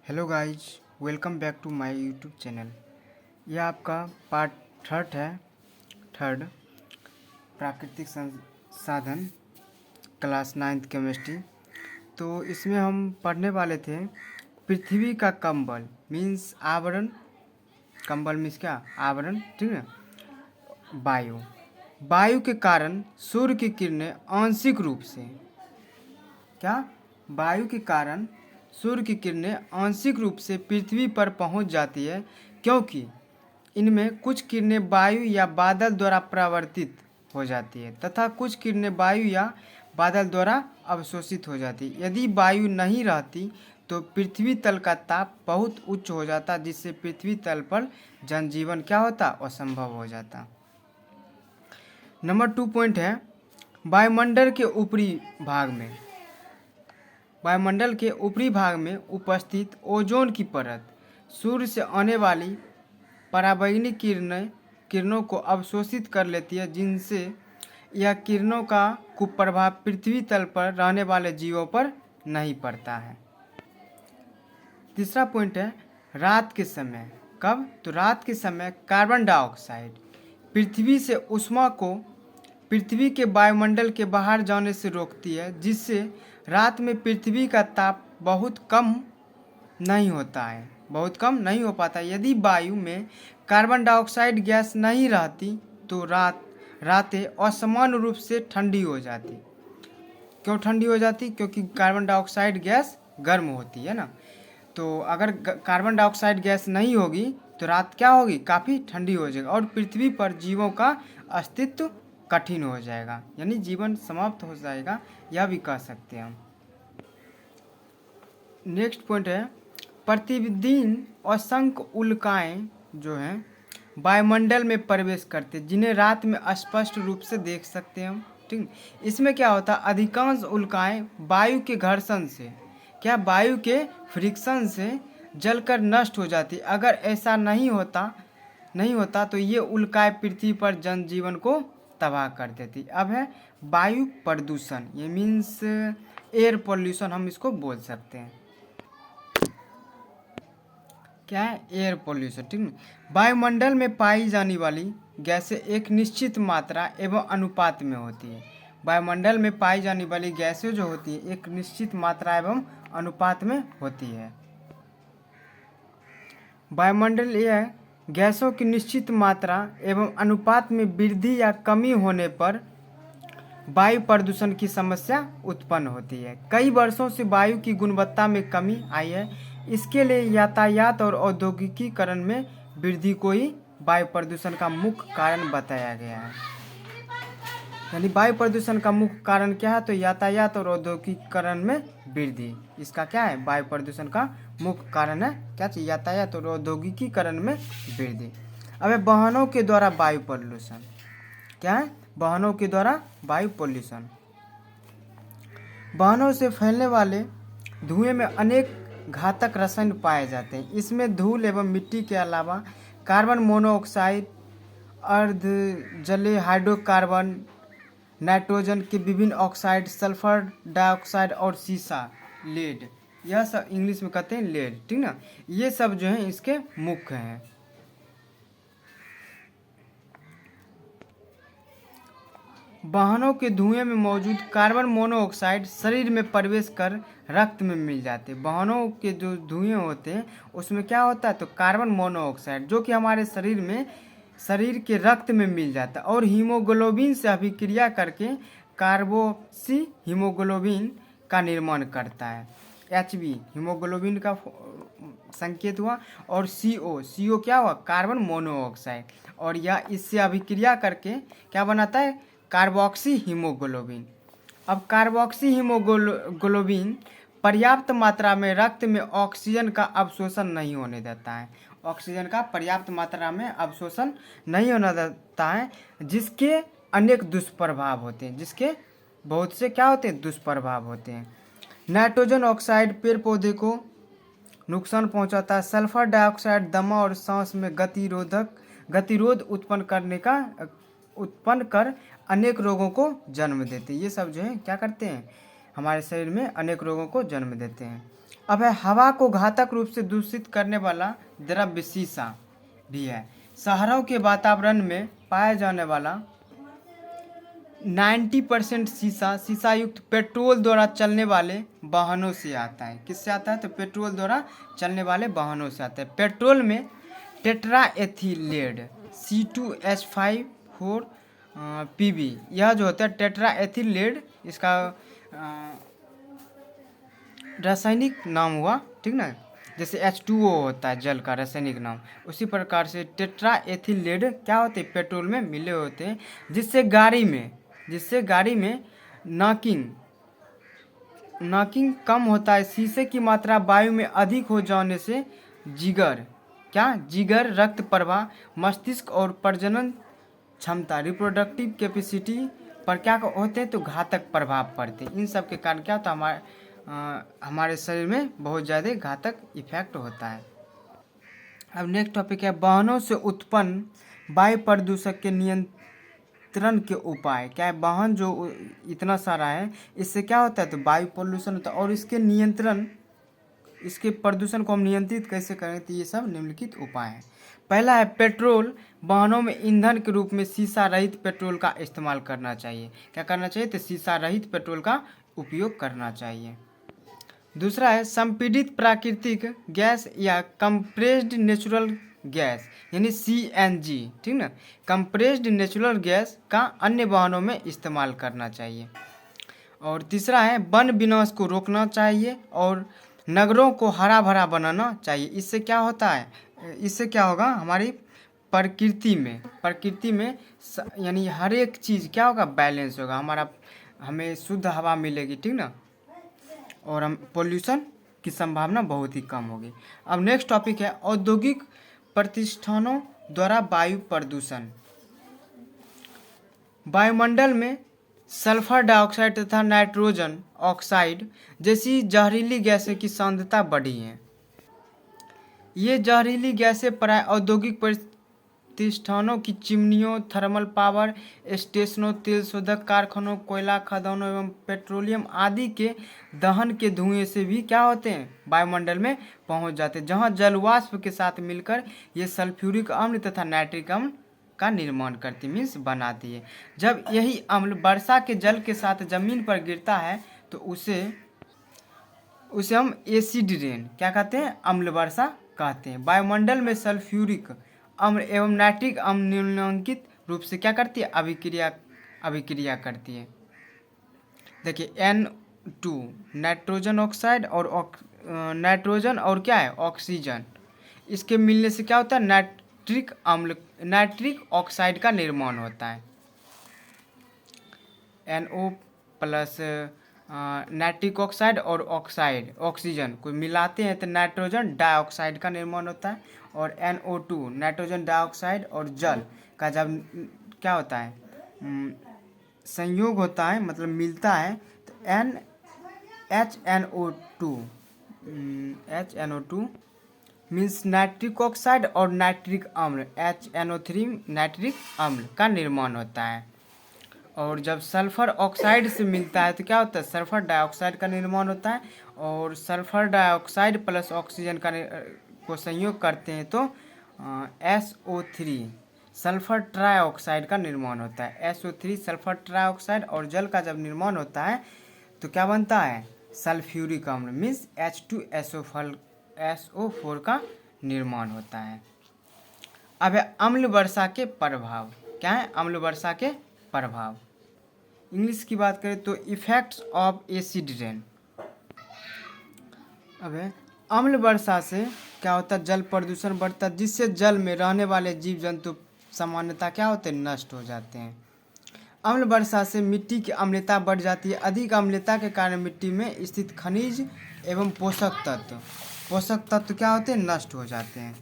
Hello guys, welcome back to my YouTube channel. यह आपका part third प्राकृतिक संसाधन क्लास 9th केमिस्ट्री। तो इसमें हम पढ़ने वाले थे पृथ्वी का कंबल मीन्स आवरण। कंबल मीन्स क्या? आवरण, ठीक है। वायु के कारण सूर्य की किरणें आंशिक रूप से क्या वायु के कारण सूर्य की किरणें आंशिक रूप से पृथ्वी पर पहुंच जाती है, क्योंकि इनमें कुछ किरणें वायु या बादल द्वारा परावर्तित हो जाती है तथा कुछ किरणें वायु या बादल द्वारा अवशोषित हो जाती है। यदि वायु नहीं रहती तो पृथ्वी तल का ताप बहुत उच्च हो जाता, जिससे पृथ्वी तल पर जनजीवन क्या होता? असंभव हो जाता। नंबर 2 पॉइंट है वायुमंडल के ऊपरी भाग में उपस्थित ओजोन की परत सूर्य से आने वाली पराबैंगनी किरणों को अवशोषित कर लेती है, जिनसे यह किरणों का कुप्रभाव पृथ्वी तल पर रहने वाले जीवों पर नहीं पड़ता है। तीसरा पॉइंट है रात के समय। कब? तो रात के समय कार्बन डाइऑक्साइड पृथ्वी से ऊष्मा को पृथ्वी के वायुमंडल के बाहर जाने से रोकती है, जिससे रात में पृथ्वी का ताप बहुत कम नहीं हो पाता। यदि वायु में कार्बन डाइऑक्साइड गैस नहीं रहती तो रातें असामान्य रूप से ठंडी हो जाती। क्यों ठंडी हो जाती? क्योंकि कार्बन डाइऑक्साइड गैस गर्म होती है ना। तो अगर कार्बन डाइऑक्साइड गैस नहीं होगी तो रात क्या होगी? काफ़ी ठंडी हो जाएगी और पृथ्वी पर जीवों का अस्तित्व कठिन हो जाएगा, यानी जीवन समाप्त हो जाएगा, यह भी कह सकते हैं हम। नेक्स्ट पॉइंट है प्रतिदिन असंख्य उल्काएं जो हैं वायुमंडल में प्रवेश करते, जिन्हें रात में स्पष्ट रूप से देख सकते हैं हम, ठीक। इसमें क्या होता है? अधिकांश उल्काएं वायु के घर्षण से वायु के फ्रिक्शन से जलकर नष्ट हो जाती। अगर ऐसा नहीं होता तो ये उल्काएं पृथ्वी पर जनजीवन को तबाह कर देती। अब है वायु प्रदूषण, ये मीन्स एयर पोल्यूशन हम इसको बोल सकते हैं। क्या है? एयर पोल्यूशन, ठीक है। वायुमंडल में पाई जाने वाली गैसें एक निश्चित मात्रा एवं अनुपात में होती है। वायुमंडल में पाई जाने वाली गैसें जो होती है एक निश्चित मात्रा एवं अनुपात में होती है। वायुमंडल यह गैसों की निश्चित मात्रा एवं अनुपात में वृद्धि या कमी होने पर वायु प्रदूषण की समस्या उत्पन्न होती है। कई वर्षों से वायु की गुणवत्ता में कमी आई है। इसके लिए यातायात और औद्योगिकीकरण में वृद्धि को ही वायु प्रदूषण का मुख्य कारण बताया गया है। यानी वायु प्रदूषण का मुख्य कारण क्या है? तो यातायात और औद्योगिकीकरण में वृद्धि, इसका क्या है? वायु प्रदूषण का मुख्य कारण है क्या? यातायात और औद्योगिकीकरण में वृद्धि। अब वाहनों के द्वारा वायु प्रदूषण क्या है? वाहनों के द्वारा वायु पोल्यूशन। वाहनों से फैलने वाले धुएं में अनेक घातक रसायन पाए जाते हैं। इसमें धूल एवं मिट्टी के अलावा कार्बन मोनोऑक्साइड, अर्धजलीय हाइड्रोकार्बन, नाइट्रोजन के विभिन्न ऑक्साइड, सल्फर डाइऑक्साइड और सीसा, लेड, यह सब इंग्लिश में कहते हैं लेड, ठीक ना। ये सब जो है इसके मुख्य हैं। वाहनों के धुएं में मौजूद कार्बन मोनोऑक्साइड शरीर में प्रवेश कर रक्त में मिल जाते हैं। वाहनों के जो धुएं होते हैं उसमें क्या होता है? तो कार्बन मोनोऑक्साइड जो कि हमारे शरीर के रक्त में मिल जाता है और हीमोग्लोबिन से अभिक्रिया करके कार्बोक्सी हीमोग्लोबिन का निर्माण करता है। Hb हीमोग्लोबिन का संकेत हुआ और CO क्या हुआ? कार्बन मोनोऑक्साइड, और यह इससे अभिक्रिया करके क्या बनाता है? Carboxy haemoglobin. अब कार्बोक्सी हीमोग्लोबिन पर्याप्त मात्रा में रक्त में ऑक्सीजन का अवशोषण नहीं होने देता है। ऑक्सीजन का पर्याप्त मात्रा में अवशोषण नहीं होने देता है, जिसके अनेक दुष्प्रभाव होते हैं। जिसके बहुत से क्या होते हैं? दुष्प्रभाव होते हैं। नाइट्रोजन ऑक्साइड पेड़ पौधे को नुकसान पहुंचाता है। सल्फर डाइऑक्साइड दमा और सांस में गतिरोध उत्पन्न कर अनेक रोगों को जन्म देते हैं। ये सब जो है क्या करते हैं? हमारे शरीर में अनेक रोगों को जन्म देते हैं। अब है हवा को घातक रूप से दूषित करने वाला द्रव्य सीसा भी है। शहरों के वातावरण में पाया जाने वाला 90% शीशा युक्त पेट्रोल द्वारा चलने वाले वाहनों से आता है। किससे आता है? तो पेट्रोल द्वारा चलने वाले वाहनों से आता है। पेट्रोल में टेट्रा एथिलेट C2H5 PB, यह जो होता है टेट्रा एथिलेट, इसका रासायनिक नाम हुआ, ठीक ना। जैसे H2O होता है जल का रासायनिक नाम, उसी प्रकार से टेट्रा एथिलेट क्या होते हैं? पेट्रोल में मिले होते हैं, जिससे गाड़ी में नॉकिंग कम होता है। शीशे की मात्रा वायु में अधिक हो जाने से जिगर, रक्त प्रवाह, मस्तिष्क और प्रजनन क्षमता, रिप्रोडक्टिव कैपेसिटी पर क्या होते हैं? तो घातक प्रभाव पड़ते हैं। इन सब के कारण क्या होता है? हमारे शरीर में बहुत ज़्यादा घातक इफेक्ट होता है। अब नेक्स्ट टॉपिक है वाहनों से उत्पन्न वायु प्रदूषण के नियंत्रण के उपाय। क्या है? वाहन जो इतना सारा है, इससे क्या होता है? तो वायु पोल्यूशन होता है, और इसके प्रदूषण को हम नियंत्रित कैसे करें? तो ये सब निम्नलिखित उपाय हैं। पहला है पेट्रोल वाहनों में ईंधन के रूप में शीशा रहित पेट्रोल का इस्तेमाल करना चाहिए। क्या करना चाहिए? तो शीशा रहित पेट्रोल का उपयोग करना चाहिए। दूसरा है संपीड़ित प्राकृतिक गैस या कंप्रेस्ड नेचुरल गैस यानी CNG, ठीक ना, कंप्रेस्ड नेचुरल गैस का अन्य वाहनों में इस्तेमाल करना चाहिए। और तीसरा है वन विनाश को रोकना चाहिए और नगरों को हरा भरा बनाना चाहिए। इससे क्या होता है? इससे क्या होगा? हमारी प्रकृति में यानी हर एक चीज़ क्या होगा? बैलेंस होगा, हमें शुद्ध हवा मिलेगी, ठीक ना, और हम पोल्यूशन की संभावना बहुत ही कम होगी। अब नेक्स्ट टॉपिक है औद्योगिक प्रतिष्ठानों द्वारा वायु प्रदूषण। वायुमंडल में सल्फर डाइऑक्साइड तथा नाइट्रोजन ऑक्साइड जैसी जहरीली गैसें की सांद्रता बढ़ी है। ये जहरीली गैसें प्राय औद्योगिक प्रतिष्ठानों की चिमनियों, थर्मल पावर स्टेशनों, तेल शोधक कारखानों, कोयला खदानों एवं पेट्रोलियम आदि के दहन के धुएं से भी क्या होते हैं? वायुमंडल में पहुंच जाते हैं, जहां जलवाष्प के साथ मिलकर ये सल्फ्यूरिक अम्ल तथा नाइट्रिक अम्ल का निर्माण करती, मीन्स बनाती है। जब यही अम्ल वर्षा के जल के साथ जमीन पर गिरता है तो उसे हम एसिड रेन क्या कहते हैं? अम्ल वर्षा कहते हैं। वायुमंडल में सल्फ्यूरिक अम्ल एवं नाइट्रिक अम्ल निम्नलिखित रूप से क्या करती है? अभिक्रिया करती है। देखिए N2 नाइट्रोजन ऑक्साइड और नाइट्रोजन और क्या है? ऑक्सीजन, इसके मिलने से क्या होता है? नाइट्रिक ऑक्साइड का निर्माण होता है। NO प्लस नाइट्रिक ऑक्साइड और ऑक्सीजन को मिलाते हैं तो नाइट्रोजन डाइऑक्साइड का निर्माण होता है। और NO2 नाइट्रोजन डाइऑक्साइड और जल का जब क्या होता है? संयोग होता है, मतलब मिलता है, तो HNO2 मीन्स नाइट्रिक ऑक्साइड और नाइट्रिक अम्ल HNO3 नाइट्रिक अम्ल का निर्माण होता है। और जब सल्फर ऑक्साइड से मिलता है तो क्या होता है? सल्फर डाइऑक्साइड का निर्माण होता है। और सल्फर डाइऑक्साइड प्लस ऑक्सीजन को संयोग करते हैं तो SO3 सल्फर ट्राइऑक्साइड का निर्माण होता है। SO3 सल्फर ट्राइऑक्साइड और जल का जब निर्माण होता है तो क्या बनता है? सल्फ्यूरिक अम्ल मीन्स H2SO4 का निर्माण होता है। अब है अम्ल वर्षा के प्रभाव। क्या है? अम्ल वर्षा के प्रभाव। इंग्लिश की बात करें तो इफेक्ट्स ऑफ एसिड रेन। अब अम्ल वर्षा से क्या होता है? जल प्रदूषण बढ़ता है, जिससे जल में रहने वाले जीव जंतु सामान्यतः क्या होते हैं? नष्ट हो जाते हैं। अम्ल वर्षा से मिट्टी की अम्लता बढ़ जाती है। अधिक अम्लता के कारण मिट्टी में स्थित खनिज एवं पोषक तत्व क्या होते हैं? नष्ट हो जाते हैं।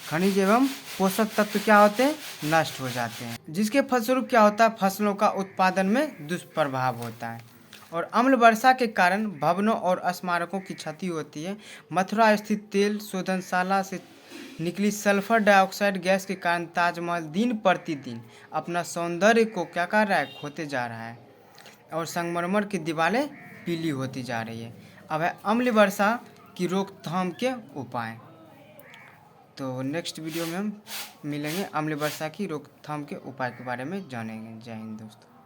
खनिज एवं पोषक तत्व क्या होते हैं? नष्ट हो जाते हैं, जिसके फलस्वरूप क्या होता है? फसलों का उत्पादन में दुष्प्रभाव होता है। और अम्ल वर्षा के कारण भवनों और स्मारकों की क्षति होती है। मथुरा स्थित तेल शोधनशाला से निकली सल्फर डाइऑक्साइड गैस के कारण ताजमहल दिन प्रतिदिन अपना सौंदर्य को क्या कर रहा है? खोते जा रहा है। और संगमरमर की दीवारें पीली होती जा रही है। अब है अम्ल वर्षा की रोकथाम के उपाय। तो नेक्स्ट वीडियो में हम मिलेंगे, अम्ल वर्षा की रोकथाम के उपाय के बारे में जानेंगे। जय हिंद दोस्तों।